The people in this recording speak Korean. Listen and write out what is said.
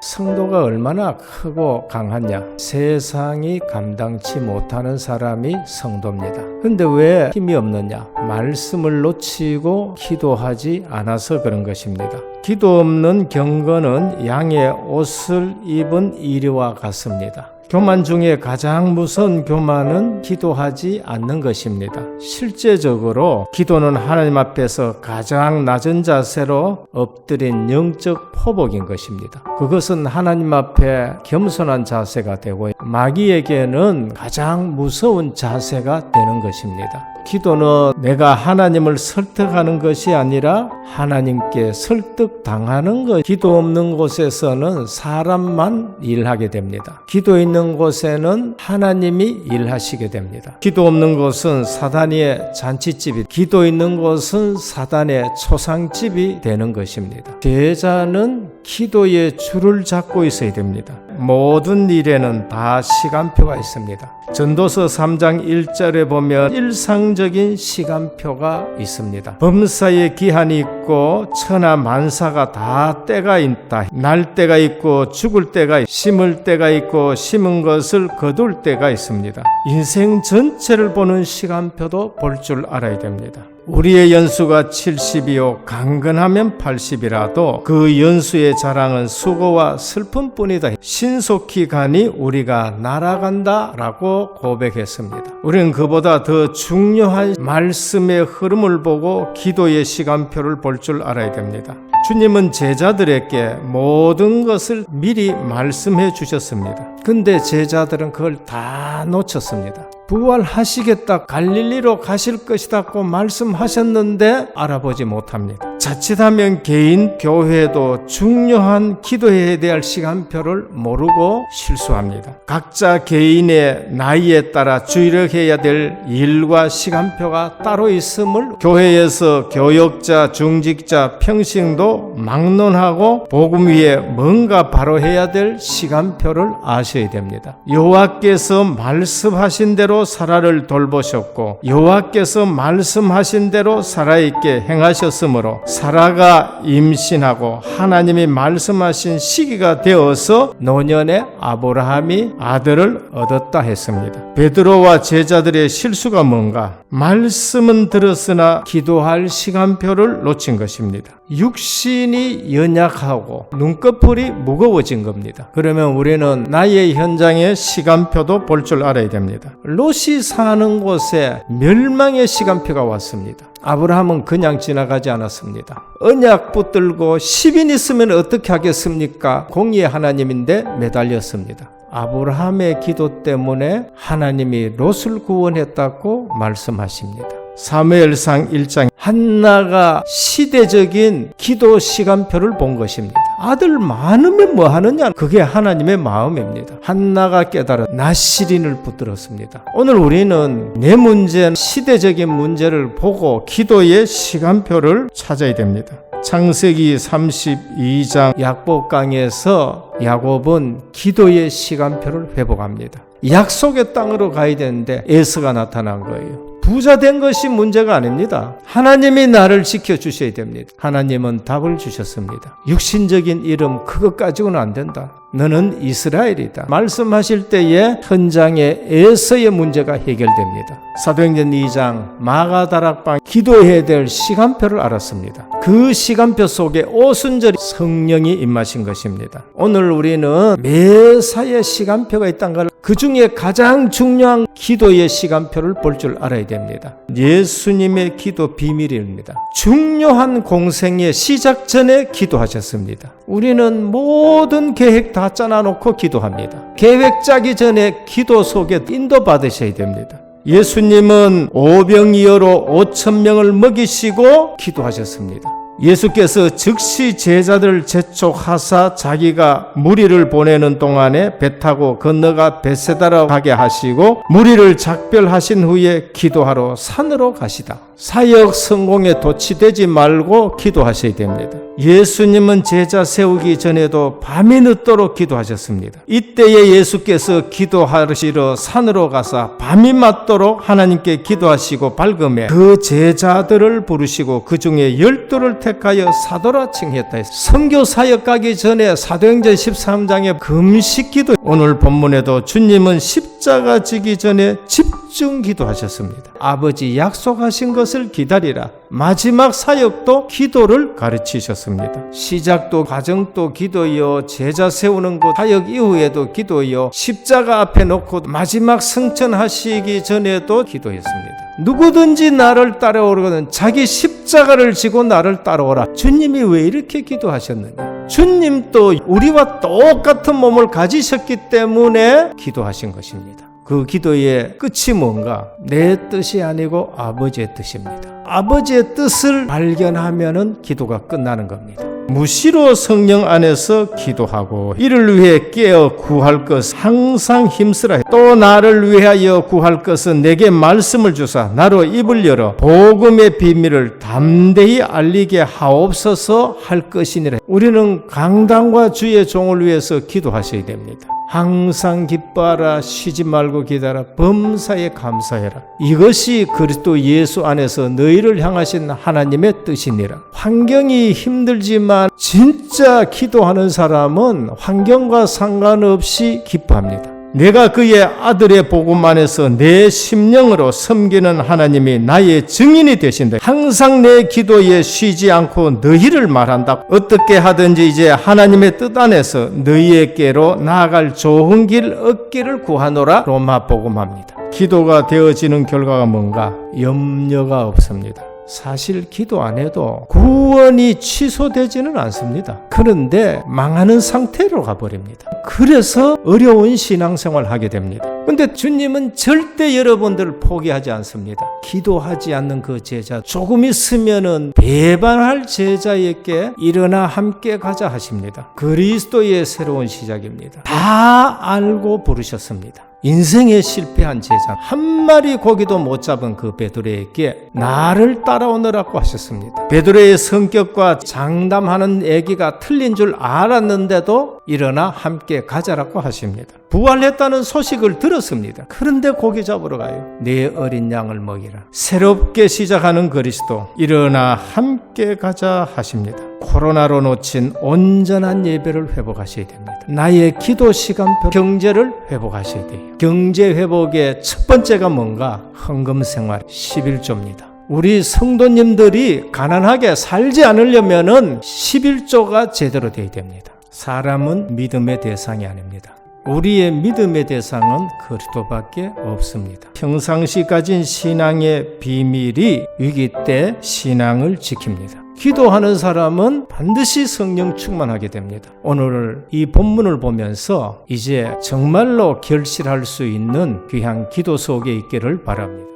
성도가 얼마나 크고 강하냐? 세상이 감당치 못하는 사람이 성도입니다. 근데 왜 힘이 없느냐? 말씀을 놓치고 기도하지 않아서 그런 것입니다. 기도 없는 경건은 양의 옷을 입은 이리와 같습니다. 교만 중에 가장 무서운 교만은 기도하지 않는 것입니다. 실제적으로 기도는 하나님 앞에서 가장 낮은 자세로 엎드린 영적 포복인 것입니다. 그것은 하나님 앞에 겸손한 자세가 되고 마귀에게는 가장 무서운 자세가 되는 것입니다. 기도는 내가 하나님을 설득하는 것이 아니라 하나님께 설득당하는 것. 기도 없는 곳에서는 사람만 일하게 됩니다. 기도 있는 곳에는 하나님이 일하시게 됩니다. 기도 없는 곳은 사단의 잔치집이, 기도 있는 곳은 사단의 초상집이 되는 것입니다. 제자는 기도의 줄을 잡고 있어야 됩니다. 모든 일에는 다 시간표가 있습니다. 전도서 3장 1절에 보면 일상적인 시간표가 있습니다. 범사에 기한이 있고 천하 만사가 다 때가 있다. 날 때가 있고 죽을 때가 있고 심을 때가 있고 심은 것을 거둘 때가 있습니다. 인생 전체를 보는 시간표도 볼 줄 알아야 됩니다. 우리의 연수가 70이요 강건하면 80이라도 그 연수의 자랑은 수고와 슬픔뿐이다. 신속히 가니 우리가 날아간다 라고 고백했습니다. 우리는 그보다 더 중요한 말씀의 흐름을 보고 기도의 시간표를 볼 줄 알아야 됩니다. 주님은 제자들에게 모든 것을 미리 말씀해 주셨습니다. 근데 제자들은 그걸 다 놓쳤습니다. 부활하시겠다, 갈릴리로 가실 것이라고 말씀하셨는데 알아보지 못합니다. 자칫하면 개인 교회도 중요한 기도해야 될 시간표를 모르고 실수합니다. 각자 개인의 나이에 따라 주력해야 될 일과 시간표가 따로 있음을 교회에서 교역자, 중직자, 평신도 막론하고 복음 위에 뭔가 바로 해야 될 시간표를 아셔야 됩니다. 여호와께서 말씀하신 대로 사라를 돌보셨고 여호와께서 말씀하신 대로 살아있게 행하셨으므로 사라가 임신하고 하나님이 말씀하신 시기가 되어서 노년에 아브라함이 아들을 얻었다 했습니다. 베드로와 제자들의 실수가 뭔가? 말씀은 들었으나 기도할 시간표를 놓친 것입니다. 육신이 연약하고 눈꺼풀이 무거워진 겁니다. 그러면 우리는 나의 현장의 시간표도 볼 줄 알아야 됩니다. 롯이 사는 곳에 멸망의 시간표가 왔습니다. 아브라함은 그냥 지나가지 않았습니다. 언약 붙들고 10인 있으면 어떻게 하겠습니까? 공의의 하나님인데 매달렸습니다. 아브라함의 기도 때문에 하나님이 롯을 구원했다고 말씀하십니다. 사무엘상 1장 한나가 시대적인 기도 시간표를 본 것입니다. 아들 많으면 뭐 하느냐? 그게 하나님의 마음입니다. 한나가 깨달아 나시린을 붙들었습니다. 오늘 우리는 내 문제, 시대적인 문제를 보고 기도의 시간표를 찾아야 됩니다. 창세기 32장 야곱강에서 야곱은 기도의 시간표를 회복합니다. 약속의 땅으로 가야 되는데 에서가 나타난 거예요. 부자 된 것이 문제가 아닙니다. 하나님이 나를 지켜주셔야 됩니다. 하나님은 답을 주셨습니다. 육신적인 이름 그것 가지고는 안 된다. 너는 이스라엘이다. 말씀하실 때에 현장에 에서의 문제가 해결됩니다. 사도행전 2장 마가다락방 기도해야 될 시간표를 알았습니다. 그 시간표 속에 오순절이 성령이 임하신 것입니다. 오늘 우리는 매사에 시간표가 있다는 걸, 그 중에 가장 중요한 기도의 시간표를 볼 줄 알아야 됩니다. 예수님의 기도 비밀입니다. 중요한 공생의 시작 전에 기도하셨습니다. 우리는 모든 계획 다 짜놔놓고 기도합니다. 계획 짜기 전에 기도 속에 인도받으셔야 됩니다. 예수님은 오병이어로 5,000명을 먹이시고 기도하셨습니다. 예수께서 즉시 제자들을 재촉하사 자기가 무리를 보내는 동안에 배 타고 건너가 벳세다로 가게 하시고 무리를 작별하신 후에 기도하러 산으로 가시다. 사역 성공에 도취되지 말고 기도하셔야 됩니다. 예수님은 제자 세우기 전에도 밤이 늦도록 기도하셨습니다. 이때에 예수께서 기도하시러 산으로 가사 밤이 맞도록 하나님께 기도하시고 밝음에 그 제자들을 부르시고 그 중에 12를 택하여 사도라 칭했다 했습니다. 선교 사역 가기 전에 사도행전 13장의 금식 기도, 오늘 본문에도 주님은 십자가 지기 전에 집중 기도하셨습니다. 아버지 약속하신 것을 기다리라. 마지막 사역도 기도를 가르치셨습니다. 시작도 과정도 기도요, 제자 세우는 것 사역 이후에도 기도요, 십자가 앞에 놓고 마지막 승천하시기 전에도 기도했습니다. 누구든지 나를 따라오거든 자기 십자가를 지고 나를 따라오라. 주님이 왜 이렇게 기도하셨느냐? 주님도 우리와 똑같은 몸을 가지셨기 때문에 기도하신 것입니다. 그 기도의 끝이 뭔가? 내 뜻이 아니고 아버지의 뜻입니다. 아버지의 뜻을 발견하면은 기도가 끝나는 겁니다. 무시로 성령 안에서 기도하고 이를 위해 깨어 구할 것 항상 힘쓰라. 또 나를 위하여 구할 것은 내게 말씀을 주사 나로 입을 열어 복음의 비밀을 담대히 알리게 하옵소서 할 것이니라. 우리는 강단과 주의 종을 위해서 기도하셔야 됩니다. 항상 기뻐하라, 쉬지 말고 기다라, 범사에 감사해라. 이것이 그리스도 예수 안에서 너희를 향하신 하나님의 뜻이니라. 환경이 힘들지만 진짜 기도하는 사람은 환경과 상관없이 기뻐합니다. 내가 그의 아들의 복음 안에서 내 심령으로 섬기는 하나님이 나의 증인이 되신다. 항상 내 기도에 쉬지 않고 너희를 말한다. 어떻게 하든지 이제 하나님의 뜻 안에서 너희에게로 나아갈 좋은 길 얻기를 구하노라. 로마 복음합니다. 기도가 되어지는 결과가 뭔가? 염려가 없습니다. 사실 기도 안 해도 구원이 취소되지는 않습니다. 그런데 망하는 상태로 가버립니다. 그래서 어려운 신앙생활을 하게 됩니다. 근데 주님은 절대 여러분들을 포기하지 않습니다. 기도하지 않는 그 제자, 조금 있으면은 배반할 제자에게 일어나 함께 가자 하십니다. 그리스도의 새로운 시작입니다. 다 알고 부르셨습니다. 인생에 실패한 제자, 한 마리 고기도 못 잡은 그 베드로에게 나를 따라오너라고 하셨습니다. 베드로의 성격과 장담하는 얘기가 틀린 줄 알았는데도 일어나 함께 가자라고 하십니다. 부활했다는 소식을 들었습니다. 그런데 고기 잡으러 가요. 내 어린 양을 먹이라. 새롭게 시작하는 그리스도, 일어나 함께 가자 하십니다. 코로나로 놓친 온전한 예배를 회복하셔야 됩니다. 나의 기도 시간표, 경제를 회복하셔야 돼요. 경제 회복의 첫 번째가 뭔가? 헌금 생활, 11조입니다. 우리 성도님들이 가난하게 살지 않으려면은 11조가 제대로 돼야 됩니다. 사람은 믿음의 대상이 아닙니다. 우리의 믿음의 대상은 그리스도밖에 없습니다. 평상시 가진 신앙의 비밀이 위기 때 신앙을 지킵니다. 기도하는 사람은 반드시 성령 충만하게 됩니다. 오늘 이 본문을 보면서 이제 정말로 결실할 수 있는 귀한 기도 속에 있기를 바랍니다.